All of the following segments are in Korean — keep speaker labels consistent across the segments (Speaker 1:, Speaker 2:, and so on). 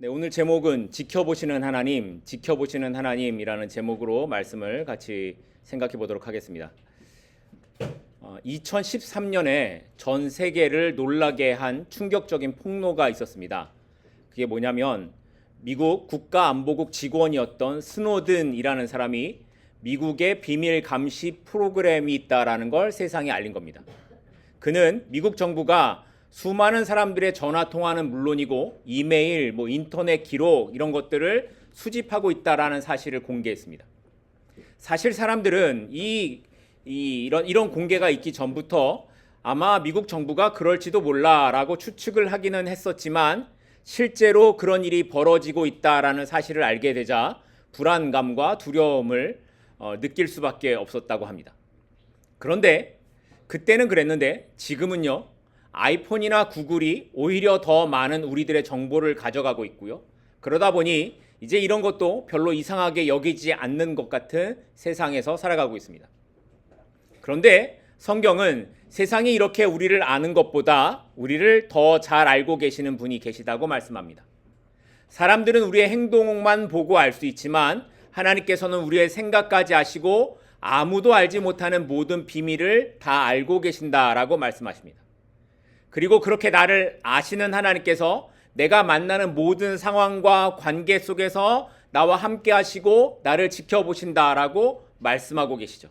Speaker 1: 네, 오늘 제목은 지켜보시는 하나님, 지켜보시는 하나님이라는 제목으로 말씀을 같이 생각해 보도록 하겠습니다. 2013년에 전 세계를 놀라게 한 충격적인 폭로가 있었습니다. 그게 뭐냐면 미국 국가안보국 직원이었던 스노든이라는 사람이 미국의 비밀 감시 프로그램이 있다라는 걸 세상에 알린 겁니다. 그는 미국 정부가 수많은 사람들의 전화 통화는 물론이고 이메일, 인터넷 기록 이런 것들을 수집하고 있다라는 사실을 공개했습니다. 사실 사람들은 이런 공개가 있기 전부터 아마 미국 정부가 그럴지도 몰라라고 추측을 하기는 했었지만 실제로 그런 일이 벌어지고 있다라는 사실을 알게 되자 불안감과 두려움을 느낄 수밖에 없었다고 합니다. 그런데 그때는 그랬는데 지금은요, 아이폰이나 구글이 오히려 더 많은 우리들의 정보를 가져가고 있고요. 그러다 보니 이제 이런 것도 별로 이상하게 여기지 않는 것 같은 세상에서 살아가고 있습니다. 그런데 성경은 세상이 이렇게 우리를 아는 것보다 우리를 더 잘 알고 계시는 분이 계시다고 말씀합니다. 사람들은 우리의 행동만 보고 알 수 있지만 하나님께서는 우리의 생각까지 아시고 아무도 알지 못하는 모든 비밀을 다 알고 계신다라고 말씀하십니다. 그리고 그렇게 나를 아시는 하나님께서 내가 만나는 모든 상황과 관계 속에서 나와 함께 하시고 나를 지켜보신다라고 말씀하고 계시죠.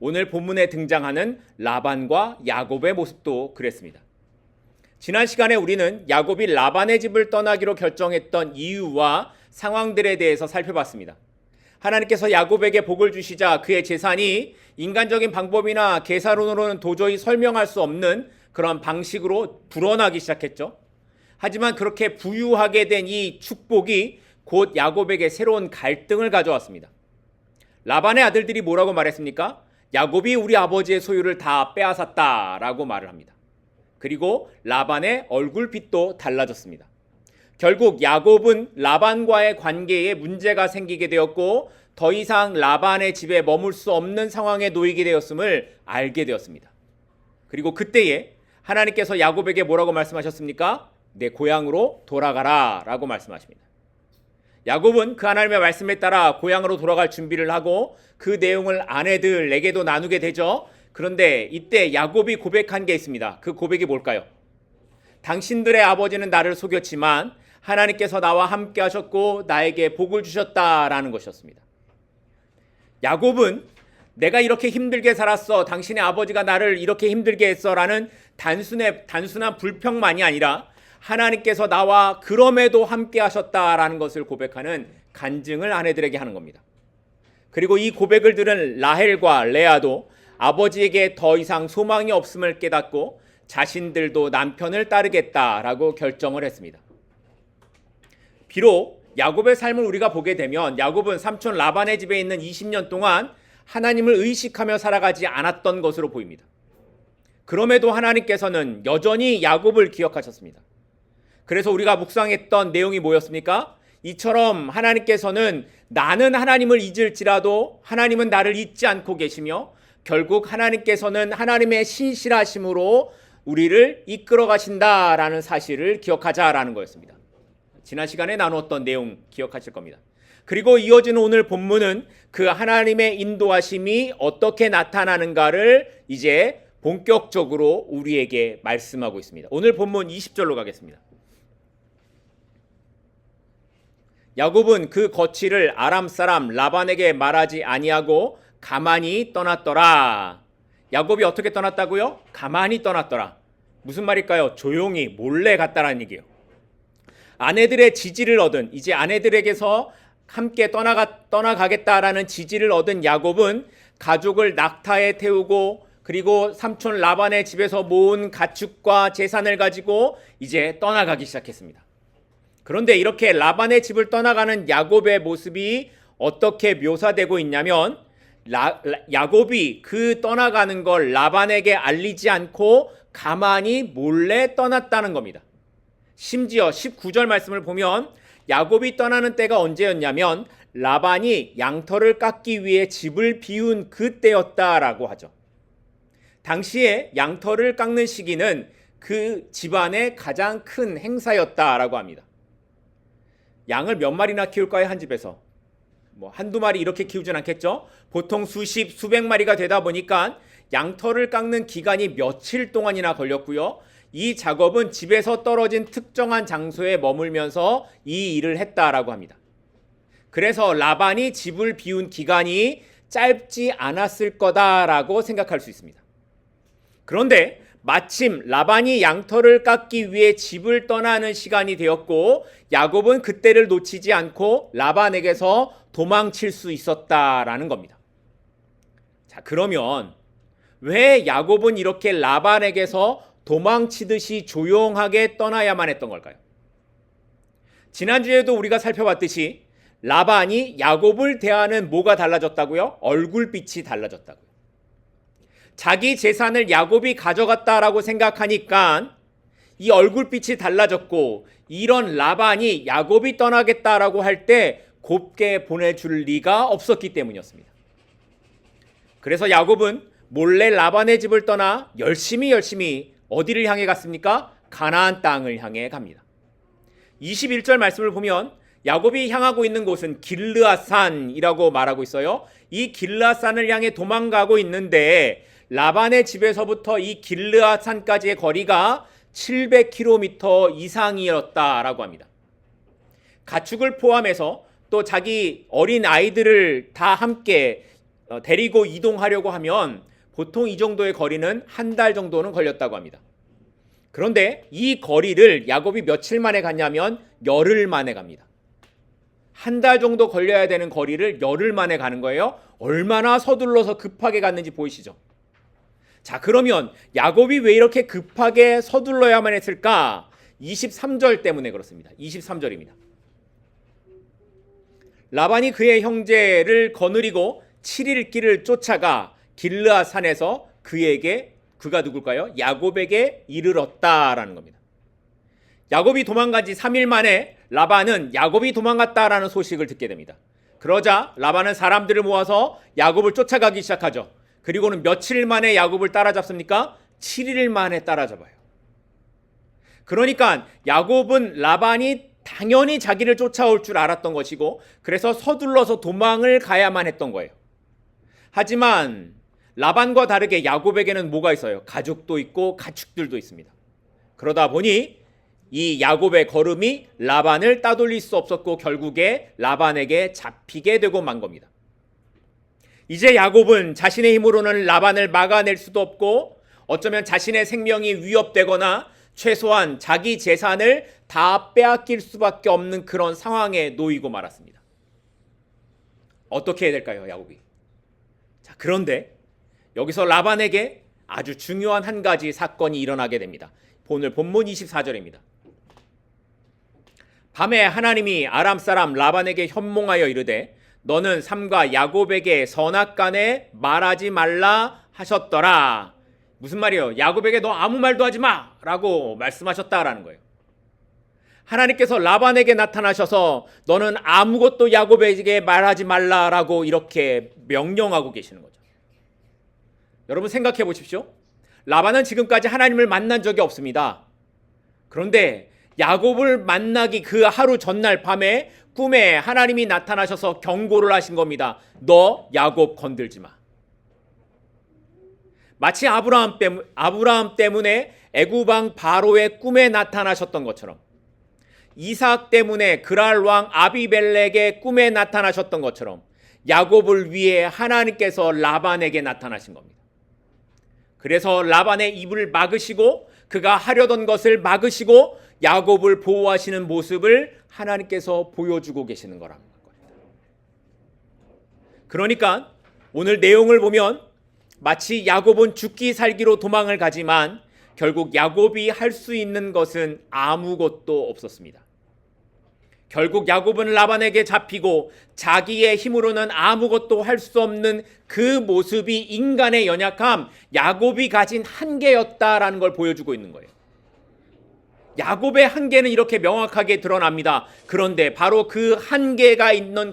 Speaker 1: 오늘 본문에 등장하는 라반과 야곱의 모습도 그랬습니다. 지난 시간에 우리는 야곱이 라반의 집을 떠나기로 결정했던 이유와 상황들에 대해서 살펴봤습니다. 하나님께서 야곱에게 복을 주시자 그의 재산이 인간적인 방법이나 계산으로는 도저히 설명할 수 없는 그런 방식으로 불어나기 시작했죠. 하지만 그렇게 부유하게 된 이 축복이 곧 야곱에게 새로운 갈등을 가져왔습니다. 라반의 아들들이 뭐라고 말했습니까? 야곱이 우리 아버지의 소유를 다 빼앗았다라고 말을 합니다. 그리고 라반의 얼굴빛도 달라졌습니다. 결국 야곱은 라반과의 관계에 문제가 생기게 되었고 더 이상 라반의 집에 머물 수 없는 상황에 놓이게 되었음을 알게 되었습니다. 그리고 그때에 하나님께서 야곱에게 뭐라고 말씀하셨습니까? 내 고향으로 돌아가라 라고 말씀하십니다. 야곱은 그 하나님의 말씀에 따라 고향으로 돌아갈 준비를 하고 그 내용을 아내들에게도 나누게 되죠. 그런데 이때 야곱이 고백한 게 있습니다. 그 고백이 뭘까요? 당신들의 아버지는 나를 속였지만 하나님께서 나와 함께 하셨고 나에게 복을 주셨다라는 것이었습니다. 야곱은 내가 이렇게 힘들게 살았어, 당신의 아버지가 나를 이렇게 힘들게 했어라는 단순한 불평만이 아니라 하나님께서 나와 그럼에도 함께 하셨다라는 것을 고백하는 간증을 아내들에게 하는 겁니다. 그리고 이 고백을 들은 라헬과 레아도 아버지에게 더 이상 소망이 없음을 깨닫고 자신들도 남편을 따르겠다라고 결정을 했습니다. 비록 야곱의 삶을 우리가 보게 되면 야곱은 삼촌 라반의 집에 있는 20년 동안 하나님을 의식하며 살아가지 않았던 것으로 보입니다. 그럼에도 하나님께서는 여전히 야곱을 기억하셨습니다. 그래서 우리가 묵상했던 내용이 뭐였습니까? 이처럼 하나님께서는 나는 하나님을 잊을지라도 하나님은 나를 잊지 않고 계시며 결국 하나님께서는 하나님의 신실하심으로 우리를 이끌어 가신다라는 사실을 기억하자라는 거였습니다. 지난 시간에 나누었던 내용 기억하실 겁니다. 그리고 이어지는 오늘 본문은 그 하나님의 인도하심이 어떻게 나타나는가를 이제 본격적으로 우리에게 말씀하고 있습니다. 오늘 본문 20절로 가겠습니다. 야곱은 그 거취를 아람 사람 라반에게 말하지 아니하고 가만히 떠났더라. 야곱이 어떻게 떠났다고요? 가만히 떠났더라. 무슨 말일까요? 조용히 몰래 갔다라는 얘기예요. 아내들의 지지를 얻은, 이제 아내들에게서 함께 떠나가겠다라는 지지를 얻은 야곱은 가족을 낙타에 태우고 그리고 삼촌 라반의 집에서 모은 가축과 재산을 가지고 이제 떠나가기 시작했습니다. 그런데 이렇게 라반의 집을 떠나가는 야곱의 모습이 어떻게 묘사되고 있냐면 야곱이 그 떠나가는 걸 라반에게 알리지 않고 가만히 몰래 떠났다는 겁니다. 심지어 19절 말씀을 보면 야곱이 떠나는 때가 언제였냐면 라반이 양털을 깎기 위해 집을 비운 그때였다라고 하죠. 당시에 양털을 깎는 시기는 그 집안의 가장 큰 행사였다라고 합니다. 양을 몇 마리나 키울까요? 한 집에서 뭐 한두 마리 이렇게 키우진 않겠죠. 보통 수십 수백 마리가 되다 보니까 양털을 깎는 기간이 며칠 동안이나 걸렸고요. 이 작업은 집에서 떨어진 특정한 장소에 머물면서 이 일을 했다라고 합니다. 그래서 라반이 집을 비운 기간이 짧지 않았을 거다라고 생각할 수 있습니다. 그런데 마침 라반이 양털을 깎기 위해 집을 떠나는 시간이 되었고 야곱은 그때를 놓치지 않고 라반에게서 도망칠 수 있었다라는 겁니다. 자, 그러면 왜 야곱은 이렇게 라반에게서 도망치듯이 조용하게 떠나야만 했던 걸까요? 지난주에도 우리가 살펴봤듯이 라반이 야곱을 대하는 뭐가 달라졌다고요? 얼굴빛이 달라졌다고요. 자기 재산을 야곱이 가져갔다라고 생각하니까 이 얼굴빛이 달라졌고 이런 라반이 야곱이 떠나겠다라고 할 때 곱게 보내줄 리가 없었기 때문이었습니다. 그래서 야곱은 몰래 라반의 집을 떠나 열심히 어디를 향해 갔습니까? 가나안 땅을 향해 갑니다. 21절 말씀을 보면 야곱이 향하고 있는 곳은 길르앗산이라고 말하고 있어요. 이 길르앗산을 향해 도망가고 있는데 라반의 집에서부터 이 길르앗산까지의 거리가 700km 이상이었다라고 합니다. 가축을 포함해서 또 자기 어린 아이들을 다 함께 데리고 이동하려고 하면 보통 이 정도의 거리는 한 달 정도는 걸렸다고 합니다. 그런데 이 거리를 야곱이 며칠 만에 갔냐면 열흘 만에 갑니다. 한 달 정도 걸려야 되는 거리를 열흘 만에 가는 거예요. 얼마나 서둘러서 급하게 갔는지 보이시죠? 자, 그러면 야곱이 왜 이렇게 급하게 서둘러야만 했을까? 23절 때문에 그렇습니다. 23절입니다. 라반이 그의 형제를 거느리고 7일 길을 쫓아가 길르앗산에서 그가 누굴까요? 야곱에게 이르렀다라는 겁니다. 야곱이 도망간 지 3일 만에 라반은 야곱이 도망갔다라는 소식을 듣게 됩니다. 그러자 라반은 사람들을 모아서 야곱을 쫓아가기 시작하죠. 그리고는 며칠 만에 야곱을 따라잡습니까? 7일 만에 따라잡아요. 그러니까 야곱은 라반이 당연히 자기를 쫓아올 줄 알았던 것이고 그래서 서둘러서 도망을 가야만 했던 거예요. 하지만 라반과 다르게 야곱에게는 뭐가 있어요? 가족도 있고 가축들도 있습니다. 그러다 보니 이 야곱의 걸음이 라반을 따돌릴 수 없었고 결국에 라반에게 잡히게 되고 만 겁니다. 이제 야곱은 자신의 힘으로는 라반을 막아낼 수도 없고 어쩌면 자신의 생명이 위협되거나 최소한 자기 재산을 다 빼앗길 수밖에 없는 그런 상황에 놓이고 말았습니다. 어떻게 해야 될까요, 야곱이? 자, 그런데 여기서 라반에게 아주 중요한 한 가지 사건이 일어나게 됩니다. 오늘 본문 24절입니다. 밤에 하나님이 아람 사람 라반에게 현몽하여 이르되 너는 삼가 야곱에게 선악간에 말하지 말라 하셨더라. 무슨 말이에요? 야곱에게 너 아무 말도 하지 마 라고 말씀하셨다라는 거예요. 하나님께서 라반에게 나타나셔서 너는 아무것도 야곱에게 말하지 말라라고 이렇게 명령하고 계시는 거죠. 여러분 생각해 보십시오. 라반은 지금까지 하나님을 만난 적이 없습니다. 그런데 야곱을 만나기 그 하루 전날 밤에 꿈에 하나님이 나타나셔서 경고를 하신 겁니다. 너 야곱 건들지 마. 마치 아브라함 때문에 애굽 왕 바로의 꿈에 나타나셨던 것처럼 이삭 때문에 그랄 왕 아비멜렉의 꿈에 나타나셨던 것처럼 야곱을 위해 하나님께서 라반에게 나타나신 겁니다. 그래서 라반의 입을 막으시고 그가 하려던 것을 막으시고 야곱을 보호하시는 모습을 하나님께서 보여주고 계시는 거라는 겁니다. 그러니까 오늘 내용을 보면 마치 야곱은 죽기 살기로 도망을 가지만 결국 야곱이 할 수 있는 것은 아무것도 없었습니다. 결국 야곱은 라반에게 잡히고 자기의 힘으로는 아무것도 할 수 없는 그 모습이 인간의 연약함, 야곱이 가진 한계였다라는 걸 보여주고 있는 거예요. 야곱의 한계는 이렇게 명확하게 드러납니다. 그런데 바로 그 한계가 있는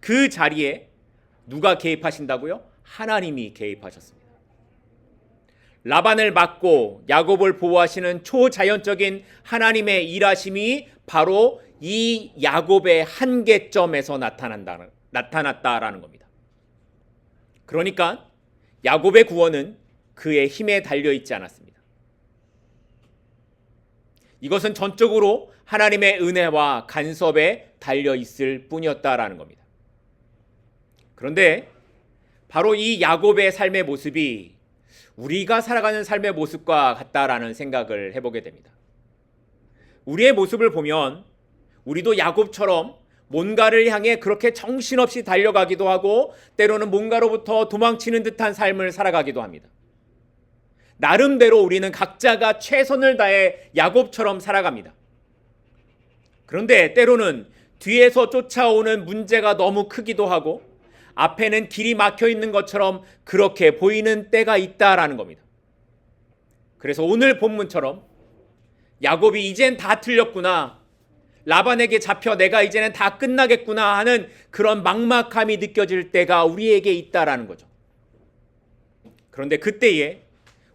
Speaker 1: 그 자리에 누가 개입하신다고요? 하나님이 개입하셨습니다. 라반을 막고 야곱을 보호하시는 초자연적인 하나님의 일하심이 바로 이 야곱의 한계점에서 나타났다라는 겁니다. 그러니까 야곱의 구원은 그의 힘에 달려 있지 않았습니다. 이것은 전적으로 하나님의 은혜와 간섭에 달려 있을 뿐이었다라는 겁니다. 그런데 바로 이 야곱의 삶의 모습이 우리가 살아가는 삶의 모습과 같다라는 생각을 해보게 됩니다. 우리의 모습을 보면 우리도 야곱처럼 뭔가를 향해 그렇게 정신없이 달려가기도 하고 때로는 뭔가로부터 도망치는 듯한 삶을 살아가기도 합니다. 나름대로 우리는 각자가 최선을 다해 야곱처럼 살아갑니다. 그런데 때로는 뒤에서 쫓아오는 문제가 너무 크기도 하고 앞에는 길이 막혀 있는 것처럼 그렇게 보이는 때가 있다라는 겁니다. 그래서 오늘 본문처럼 야곱이 이젠 다 틀렸구나, 라반에게 잡혀 내가 이제는 다 끝나겠구나 하는 그런 막막함이 느껴질 때가 우리에게 있다라는 거죠. 그런데 그때에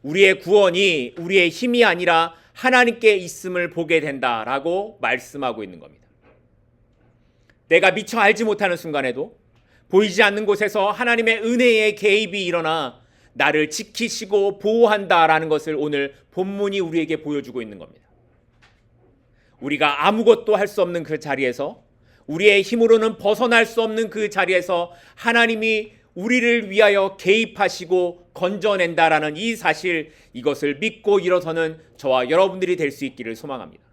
Speaker 1: 우리의 구원이 우리의 힘이 아니라 하나님께 있음을 보게 된다라고 말씀하고 있는 겁니다. 내가 미처 알지 못하는 순간에도 보이지 않는 곳에서 하나님의 은혜의 개입이 일어나 나를 지키시고 보호한다라는 것을 오늘 본문이 우리에게 보여주고 있는 겁니다. 우리가 아무것도 할 수 없는 그 자리에서, 우리의 힘으로는 벗어날 수 없는 그 자리에서 하나님이 우리를 위하여 개입하시고 건져낸다라는 이 사실, 이것을 믿고 일어서는 저와 여러분들이 될 수 있기를 소망합니다.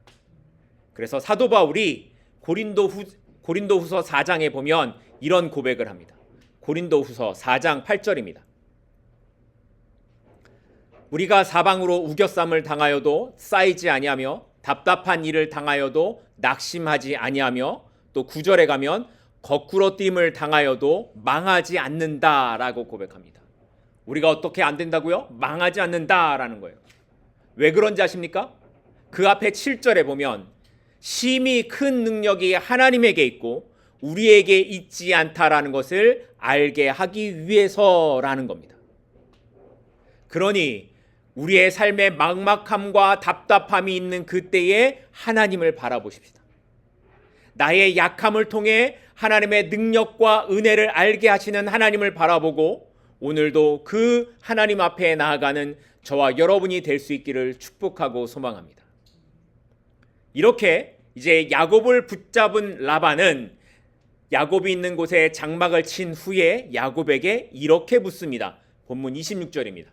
Speaker 1: 그래서 사도 바울이 고린도후서 4장에 보면 이런 고백을 합니다. 고린도후서 4장 8절입니다. 우리가 사방으로 우겨쌈을 당하여도 쌓이지 아니하며 답답한 일을 당하여도 낙심하지 아니하며, 또 9절에 가면 거꾸로 뛸을 당하여도 망하지 않는다라고 고백합니다. 우리가 어떻게 안 된다고요? 망하지 않는다라는 거예요. 왜 그런지 아십니까? 그 앞에 7절에 보면 심히 큰 능력이 하나님에게 있고 우리에게 있지 않다라는 것을 알게 하기 위해서라는 겁니다. 그러니 우리의 삶의 막막함과 답답함이 있는 그때에 하나님을 바라보십시다. 나의 약함을 통해 하나님의 능력과 은혜를 알게 하시는 하나님을 바라보고 오늘도 그 하나님 앞에 나아가는 저와 여러분이 될 수 있기를 축복하고 소망합니다. 이렇게 이제 야곱을 붙잡은 라반은 야곱이 있는 곳에 장막을 친 후에 야곱에게 이렇게 묻습니다. 본문 26절입니다.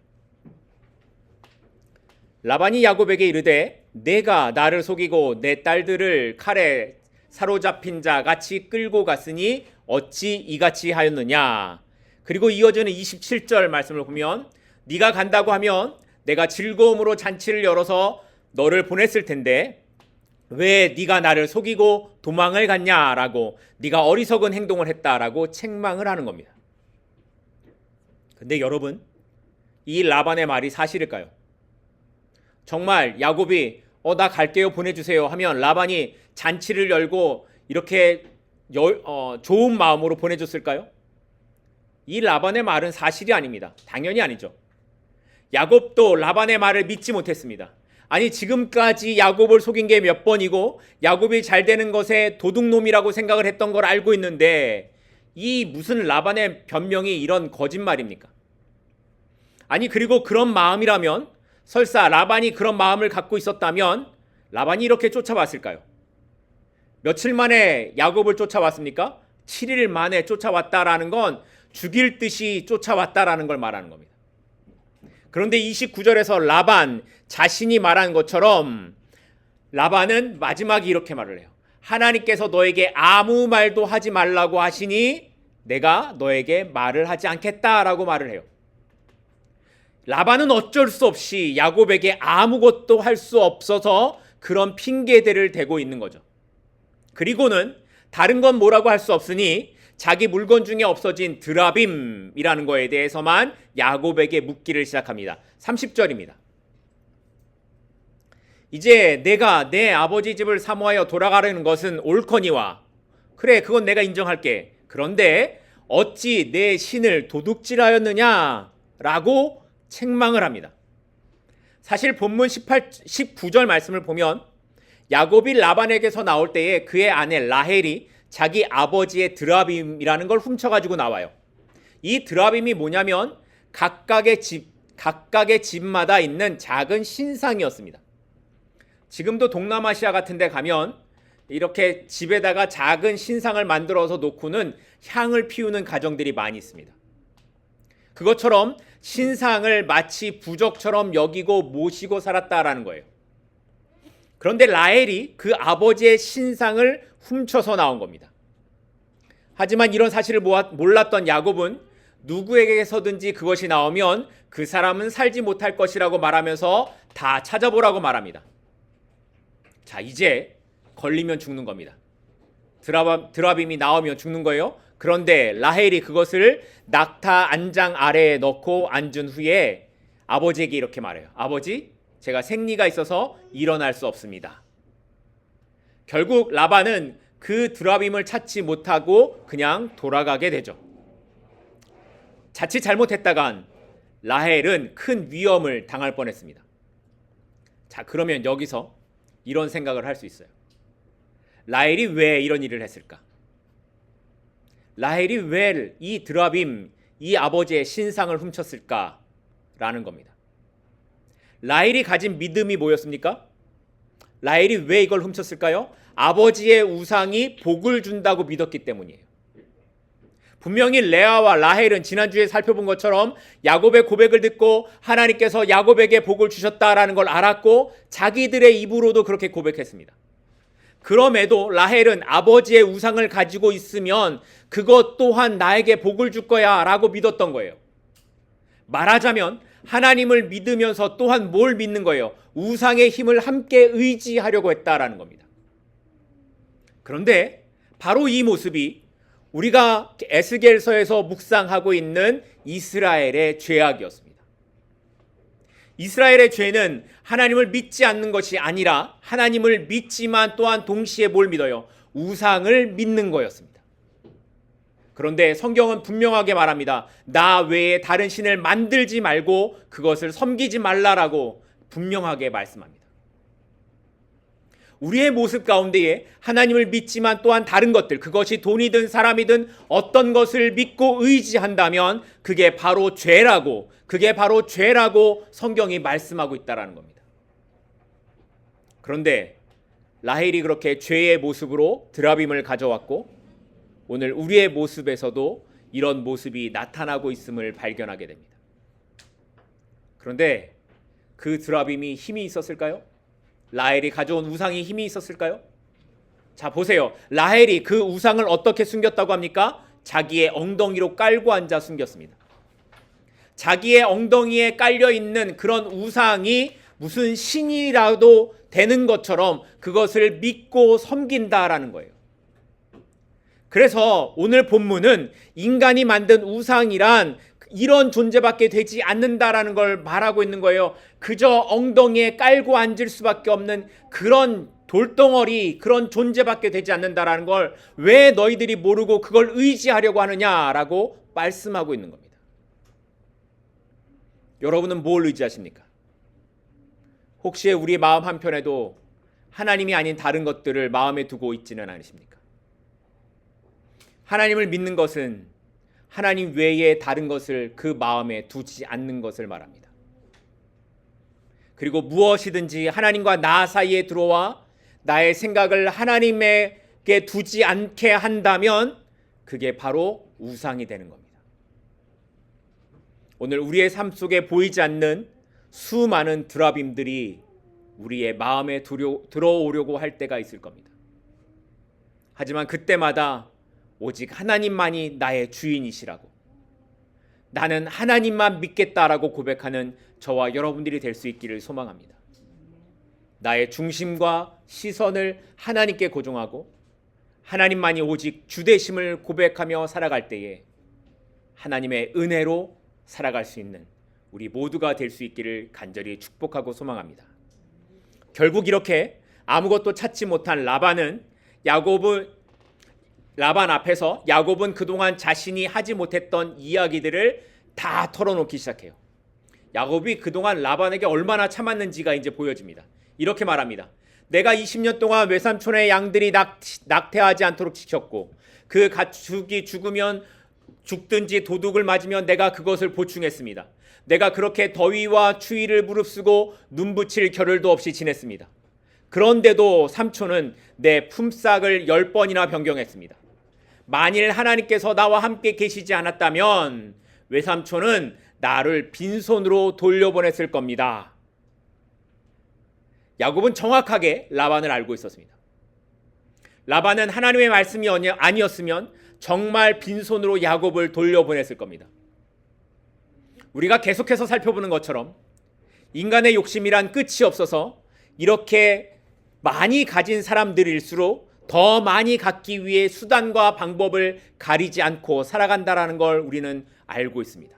Speaker 1: 라반이 야곱에게 이르되 내가 나를 속이고 내 딸들을 칼에 사로잡힌 자 같이 끌고 갔으니 어찌 이같이 하였느냐. 그리고 이어지는 27절 말씀을 보면 네가 간다고 하면 내가 즐거움으로 잔치를 열어서 너를 보냈을 텐데 왜 네가 나를 속이고 도망을 갔냐라고, 네가 어리석은 행동을 했다라고 책망을 하는 겁니다. 근데 여러분, 이 라반의 말이 사실일까요? 정말 야곱이 나 갈게요, 보내주세요 하면 라반이 잔치를 열고 이렇게 좋은 마음으로 보내줬을까요? 이 라반의 말은 사실이 아닙니다. 당연히 아니죠. 야곱도 라반의 말을 믿지 못했습니다. 아니, 지금까지 야곱을 속인 게 몇 번이고 야곱이 잘 되는 것에 도둑놈이라고 생각을 했던 걸 알고 있는데 이 무슨 라반의 변명이 이런 거짓말입니까? 아니, 그리고 그런 마음이라면, 설사 라반이 그런 마음을 갖고 있었다면 라반이 이렇게 쫓아왔을까요? 며칠 만에 야곱을 쫓아왔습니까? 7일 만에 쫓아왔다라는 건 죽일 듯이 쫓아왔다라는 걸 말하는 겁니다. 그런데 29절에서 라반 자신이 말한 것처럼 라반은 마지막에 이렇게 말을 해요. 하나님께서 너에게 아무 말도 하지 말라고 하시니 내가 너에게 말을 하지 않겠다라고 말을 해요. 라반은 어쩔 수 없이 야곱에게 아무것도 할 수 없어서 그런 핑계대를 대고 있는 거죠. 그리고는 다른 건 뭐라고 할 수 없으니 자기 물건 중에 없어진 드라빔이라는 거에 대해서만 야곱에게 묻기를 시작합니다. 30절입니다. 이제 내가 내 아버지 집을 사모하여 돌아가려는 것은 옳거니와, 그래, 그건 내가 인정할게. 그런데 어찌 내 신을 도둑질하였느냐라고 책망을 합니다. 사실 본문 19절 말씀을 보면 야곱이 라반에게서 나올 때에 그의 아내 라헬이 자기 아버지의 드라빔이라는 걸 훔쳐가지고 나와요. 이 드라빔이 뭐냐면 각각의 집마다 있는 작은 신상이었습니다. 지금도 동남아시아 같은 데 가면 이렇게 집에다가 작은 신상을 만들어서 놓고는 향을 피우는 가정들이 많이 있습니다. 그것처럼 신상을 마치 부적처럼 여기고 모시고 살았다라는 거예요. 그런데 라헬이 그 아버지의 신상을 훔쳐서 나온 겁니다. 하지만 이런 사실을 몰랐던 야곱은 누구에게서든지 그것이 나오면 그 사람은 살지 못할 것이라고 말하면서 다 찾아보라고 말합니다. 자, 이제 걸리면 죽는 겁니다. 드라빔이 나오면 죽는 거예요. 그런데 라헬이 그것을 낙타 안장 아래에 넣고 앉은 후에 아버지에게 이렇게 말해요. 아버지, 제가 생리가 있어서 일어날 수 없습니다. 결국 라반은 그 드라빔을 찾지 못하고 그냥 돌아가게 되죠. 자칫 잘못했다간 라헬은 큰 위험을 당할 뻔했습니다. 자, 그러면 여기서 이런 생각을 할 수 있어요. 라헬이 왜 이런 일을 했을까? 라헬이 왜 이 드라빔, 이 아버지의 신상을 훔쳤을까라는 겁니다. 라헬이 가진 믿음이 뭐였습니까? 라헬이 왜 이걸 훔쳤을까요? 아버지의 우상이 복을 준다고 믿었기 때문이에요. 분명히 레아와 라헬은 지난주에 살펴본 것처럼 야곱의 고백을 듣고 하나님께서 야곱에게 복을 주셨다라는 걸 알았고 자기들의 입으로도 그렇게 고백했습니다. 그럼에도 라헬은 아버지의 우상을 가지고 있으면 그것 또한 나에게 복을 줄 거야 라고 믿었던 거예요. 말하자면 하나님을 믿으면서 또한 뭘 믿는 거예요? 우상의 힘을 함께 의지하려고 했다라는 겁니다. 그런데 바로 이 모습이 우리가 에스겔서에서 묵상하고 있는 이스라엘의 죄악이었습니다. 이스라엘의 죄는 하나님을 믿지 않는 것이 아니라 하나님을 믿지만 또한 동시에 뭘 믿어요? 우상을 믿는 거였습니다. 그런데 성경은 분명하게 말합니다. 나 외에 다른 신을 만들지 말고 그것을 섬기지 말라라고 분명하게 말씀합니다. 우리의 모습 가운데에 하나님을 믿지만 또한 다른 것들, 그것이 돈이든 사람이든 어떤 것을 믿고 의지한다면 그게 바로 죄라고 성경이 말씀하고 있다는 겁니다. 그런데 라헬이 그렇게 죄의 모습으로 드라빔을 가져왔고 오늘 우리의 모습에서도 이런 모습이 나타나고 있음을 발견하게 됩니다. 그런데 그 드라빔이 힘이 있었을까요? 라헬이 가져온 우상이 힘이 있었을까요? 자, 보세요. 라헬이 그 우상을 어떻게 숨겼다고 합니까? 자기의 엉덩이로 깔고 앉아 숨겼습니다. 자기의 엉덩이에 깔려 있는 그런 우상이 무슨 신이라도 되는 것처럼 그것을 믿고 섬긴다라는 거예요. 그래서 오늘 본문은 인간이 만든 우상이란 이런 존재밖에 되지 않는다라는 걸 말하고 있는 거예요. 그저 엉덩이에 깔고 앉을 수밖에 없는 그런 돌덩어리, 그런 존재밖에 되지 않는다라는 걸 왜 너희들이 모르고 그걸 의지하려고 하느냐라고 말씀하고 있는 겁니다. 여러분은 뭘 의지하십니까? 혹시 우리 마음 한편에도 하나님이 아닌 다른 것들을 마음에 두고 있지는 않으십니까? 하나님을 믿는 것은 하나님 외에 다른 것을 그 마음에 두지 않는 것을 말합니다. 그리고 무엇이든지 하나님과 나 사이에 들어와 나의 생각을 하나님에게 두지 않게 한다면 그게 바로 우상이 되는 겁니다. 오늘 우리의 삶 속에 보이지 않는 수많은 드라빔들이 우리의 마음에 들어오려고 할 때가 있을 겁니다. 하지만 그때마다 오직 하나님만이 나의 주인이시라고, 나는 하나님만 믿겠다라고 고백하는 저와 여러분들이 될 수 있기를 소망합니다. 나의 중심과 시선을 하나님께 고정하고 하나님만이 오직 주되심을 고백하며 살아갈 때에 하나님의 은혜로 살아갈 수 있는 우리 모두가 될 수 있기를 간절히 축복하고 소망합니다. 결국 이렇게 아무것도 찾지 못한 라반 앞에서 야곱은 그동안 자신이 하지 못했던 이야기들을 다 털어놓기 시작해요. 야곱이 그동안 라반에게 얼마나 참았는지가 이제 보여집니다. 이렇게 말합니다. 내가 20년 동안 외삼촌의 양들이 낙태하지 않도록 지켰고 그 가축이 죽으면 죽든지 도둑을 맞으면 내가 그것을 보충했습니다. 내가 그렇게 더위와 추위를 무릅쓰고 눈붙일 겨를도 없이 지냈습니다. 그런데도 삼촌은 내 품삯을 10번이나 변경했습니다. 만일 하나님께서 나와 함께 계시지 않았다면 외삼촌은 나를 빈손으로 돌려보냈을 겁니다. 야곱은 정확하게 라반을 알고 있었습니다. 라반은 하나님의 말씀이 아니었으면 정말 빈손으로 야곱을 돌려보냈을 겁니다. 우리가 계속해서 살펴보는 것처럼 인간의 욕심이란 끝이 없어서 이렇게 많이 가진 사람들일수록 더 많이 갖기 위해 수단과 방법을 가리지 않고 살아간다라는 걸 우리는 알고 있습니다.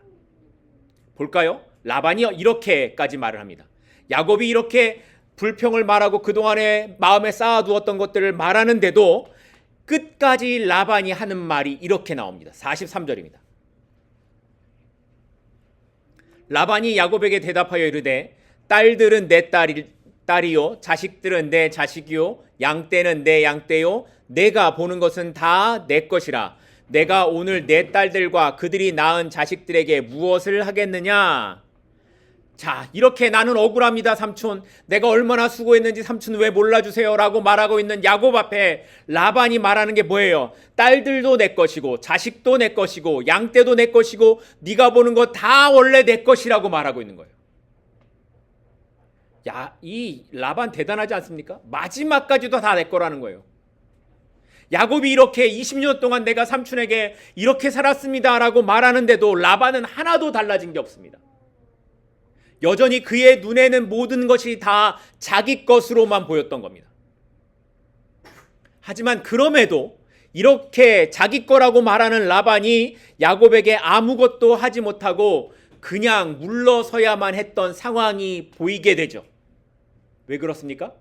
Speaker 1: 볼까요? 라반이 이렇게까지 말을 합니다. 야곱이 이렇게 불평을 말하고 그동안에 마음에 쌓아두었던 것들을 말하는데도 끝까지 라반이 하는 말이 이렇게 나옵니다. 43절입니다. 라반이 야곱에게 대답하여 이르되 딸들은 내 딸이요 자식들은 내 자식이요 양떼는 내 양떼요 내가 보는 것은 다 내 것이라 내가 오늘 내 딸들과 그들이 낳은 자식들에게 무엇을 하겠느냐. 자, 이렇게 나는 억울합니다 삼촌. 내가 얼마나 수고했는지 삼촌 왜 몰라주세요 라고 말하고 있는 야곱 앞에 라반이 말하는 게 뭐예요? 딸들도 내 것이고 자식도 내 것이고 양떼도 내 것이고 네가 보는 거 다 원래 내 것이라고 말하고 있는 거예요. 야, 이 라반 대단하지 않습니까? 마지막까지도 다 내 거라는 거예요. 야곱이 이렇게 20년 동안 내가 삼촌에게 이렇게 살았습니다 라고 말하는데도 라반은 하나도 달라진 게 없습니다. 여전히 그의 눈에는 모든 것이 다 자기 것으로만 보였던 겁니다. 하지만 그럼에도 이렇게 자기 거라고 말하는 라반이 야곱에게 아무것도 하지 못하고 그냥 물러서야만 했던 상황이 보이게 되죠. 왜 그렇습니까?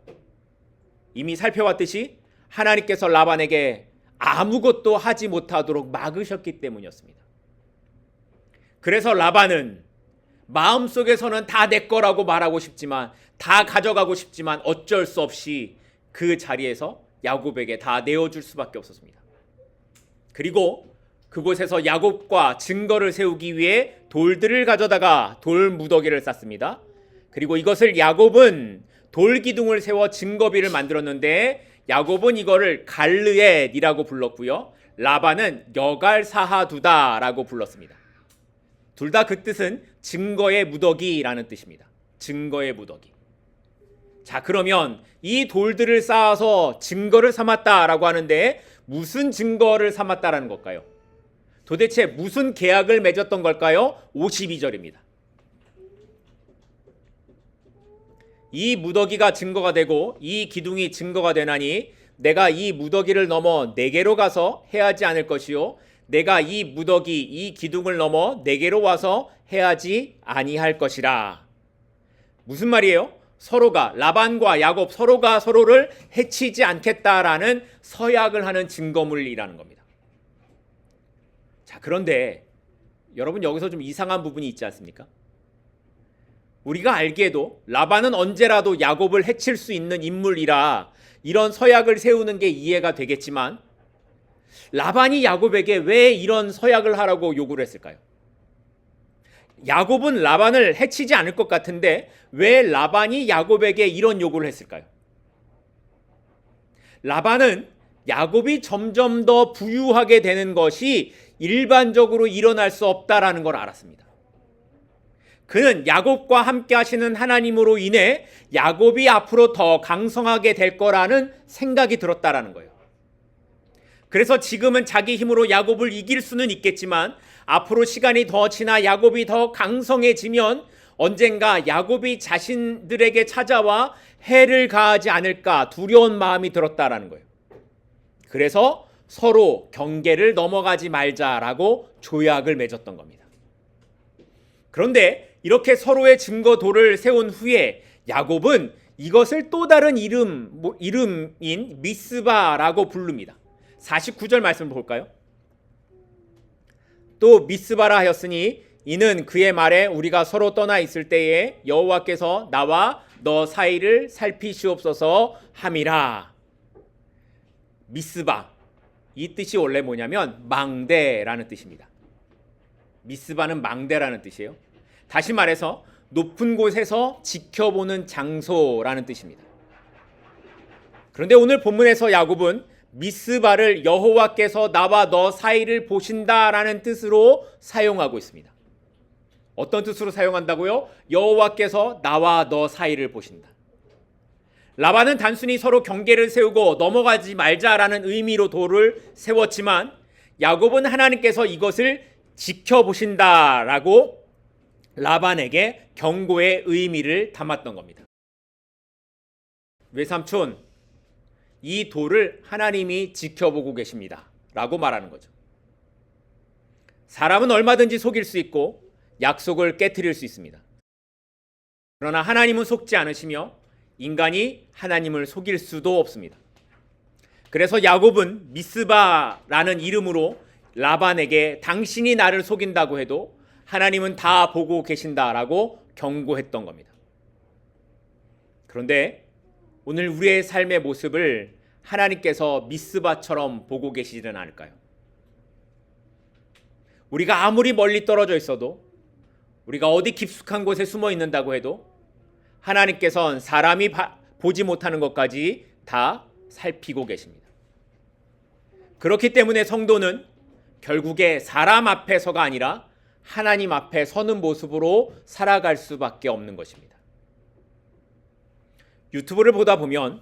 Speaker 1: 이미 살펴봤듯이 하나님께서 라반에게 아무것도 하지 못하도록 막으셨기 때문이었습니다. 그래서 라반은 마음속에서는 다 내 거라고 말하고 싶지만 다 가져가고 싶지만 어쩔 수 없이 그 자리에서 야곱에게 다 내어줄 수밖에 없었습니다. 그리고 그곳에서 야곱과 증거를 세우기 위해 돌들을 가져다가 돌 무더기를 쌓습니다. 그리고 이것을 야곱은 돌기둥을 세워 증거비를 만들었는데 야곱은 이거를 갈르엣이라고 불렀고요. 라반은 여갈사하두다라고 불렀습니다. 둘 다 그 뜻은 증거의 무더기라는 뜻입니다. 증거의 무더기. 자, 그러면 이 돌들을 쌓아서 증거를 삼았다라고 하는데 무슨 증거를 삼았다라는 걸까요? 도대체 무슨 계약을 맺었던 걸까요? 52절입니다. 이 무더기가 증거가 되고 이 기둥이 증거가 되나니 내가 이 무더기를 넘어 내게로 가서 해하지 않을 것이요 내가 이 무더기 이 기둥을 넘어 내게로 와서 해하지 아니할 것이라. 무슨 말이에요? 서로가 라반과 야곱 서로가 서로를 해치지 않겠다라는 서약을 하는 증거물이라는 겁니다. 자, 그런데 여러분 여기서 좀 이상한 부분이 있지 않습니까? 우리가 알기에도 라반은 언제라도 야곱을 해칠 수 있는 인물이라 이런 서약을 세우는 게 이해가 되겠지만 라반이 야곱에게 왜 이런 서약을 하라고 요구를 했을까요? 야곱은 라반을 해치지 않을 것 같은데 왜 라반이 야곱에게 이런 요구를 했을까요? 라반은 야곱이 점점 더 부유하게 되는 것이 일반적으로 일어날 수 없다라는 걸 알았습니다. 그는 야곱과 함께 하시는 하나님으로 인해 야곱이 앞으로 더 강성하게 될 거라는 생각이 들었다라는 거예요. 그래서 지금은 자기 힘으로 야곱을 이길 수는 있겠지만 앞으로 시간이 더 지나 야곱이 더 강성해지면 언젠가 야곱이 자신들에게 찾아와 해를 가하지 않을까 두려운 마음이 들었다라는 거예요. 그래서 서로 경계를 넘어가지 말자라고 조약을 맺었던 겁니다. 그런데 이렇게 서로의 증거도를 세운 후에 야곱은 이것을 또 다른 이름인 미스바라고 부릅니다. 49절 말씀을 볼까요? 또 미스바라 하였으니 이는 그의 말에 우리가 서로 떠나 있을 때에 여호와께서 나와 너 사이를 살피시옵소서 함이라. 미스바, 이 뜻이 원래 뭐냐면 망대라는 뜻입니다. 미스바는 망대라는 뜻이에요. 다시 말해서 높은 곳에서 지켜보는 장소라는 뜻입니다. 그런데 오늘 본문에서 야곱은 미스바를 여호와께서 나와 너 사이를 보신다라는 뜻으로 사용하고 있습니다. 어떤 뜻으로 사용한다고요? 여호와께서 나와 너 사이를 보신다. 라반은 단순히 서로 경계를 세우고 넘어가지 말자라는 의미로 도를 세웠지만 야곱은 하나님께서 이것을 지켜보신다라고 라반에게 경고의 의미를 담았던 겁니다. 외삼촌, 이 돌을 하나님이 지켜보고 계십니다 라고 말하는 거죠. 사람은 얼마든지 속일 수 있고 약속을 깨트릴 수 있습니다. 그러나 하나님은 속지 않으시며 인간이 하나님을 속일 수도 없습니다. 그래서 야곱은 미스바라는 이름으로 라반에게 당신이 나를 속인다고 해도 하나님은 다 보고 계신다라고 경고했던 겁니다. 그런데 오늘 우리의 삶의 모습을 하나님께서 미스바처럼 보고 계시지는 않을까요? 우리가 아무리 멀리 떨어져 있어도, 우리가 어디 깊숙한 곳에 숨어 있는다고 해도 하나님께서는 사람이 보지 못하는 것까지 다 살피고 계십니다. 그렇기 때문에 성도는 결국에 사람 앞에서가 아니라 하나님 앞에 서는 모습으로 살아갈 수밖에 없는 것입니다. 유튜브를 보다 보면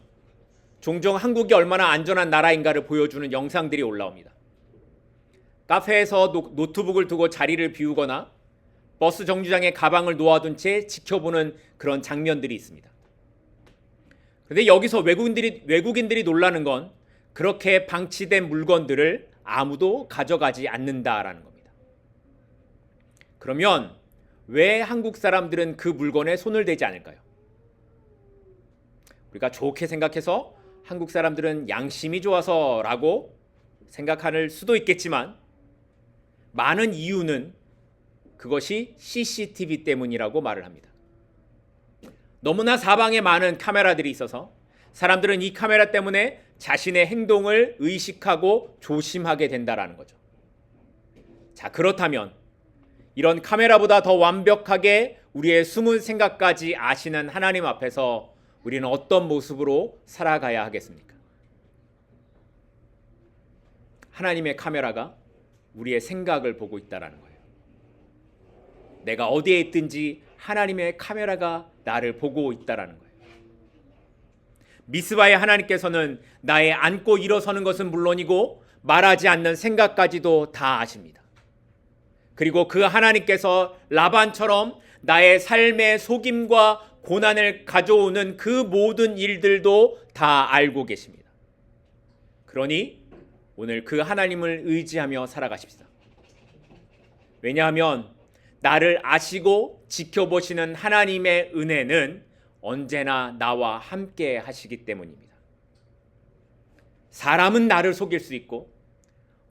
Speaker 1: 종종 한국이 얼마나 안전한 나라인가를 보여주는 영상들이 올라옵니다. 카페에서 노트북을 두고 자리를 비우거나 버스 정류장에 가방을 놓아둔 채 지켜보는 그런 장면들이 있습니다. 그런데 여기서 외국인들이 놀라는 건 그렇게 방치된 물건들을 아무도 가져가지 않는다라는 겁니다. 그러면 왜 한국 사람들은 그 물건에 손을 대지 않을까요? 우리가 좋게 생각해서 한국 사람들은 양심이 좋아서라고 생각할 수도 있겠지만 많은 이유는 그것이 CCTV 때문이라고 말을 합니다. 너무나 사방에 많은 카메라들이 있어서 사람들은 이 카메라 때문에 자신의 행동을 의식하고 조심하게 된다라는 거죠. 자, 그렇다면 이런 카메라보다 더 완벽하게 우리의 숨은 생각까지 아시는 하나님 앞에서 우리는 어떤 모습으로 살아가야 하겠습니까? 하나님의 카메라가 우리의 생각을 보고 있다라는 거예요. 내가 어디에 있든지 하나님의 카메라가 나를 보고 있다라는 거예요. 미스바의 하나님께서는 나의 앉고 일어서는 것은 물론이고 말하지 않는 생각까지도 다 아십니다. 그리고 그 하나님께서 라반처럼 나의 삶의 속임과 고난을 가져오는 그 모든 일들도 다 알고 계십니다. 그러니 오늘 그 하나님을 의지하며 살아가십시다. 왜냐하면 나를 아시고 지켜보시는 하나님의 은혜는 언제나 나와 함께 하시기 때문입니다. 사람은 나를 속일 수 있고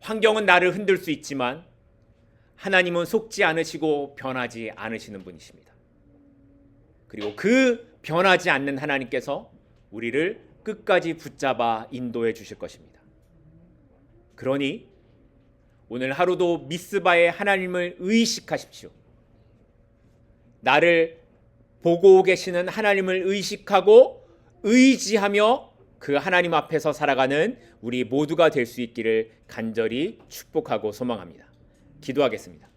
Speaker 1: 환경은 나를 흔들 수 있지만 하나님은 속지 않으시고 변하지 않으시는 분이십니다. 그리고 그 변하지 않는 하나님께서 우리를 끝까지 붙잡아 인도해 주실 것입니다. 그러니 오늘 하루도 미스바의 하나님을 의식하십시오. 나를 보고 계시는 하나님을 의식하고 의지하며 그 하나님 앞에서 살아가는 우리 모두가 될 수 있기를 간절히 축복하고 소망합니다. 기도하겠습니다.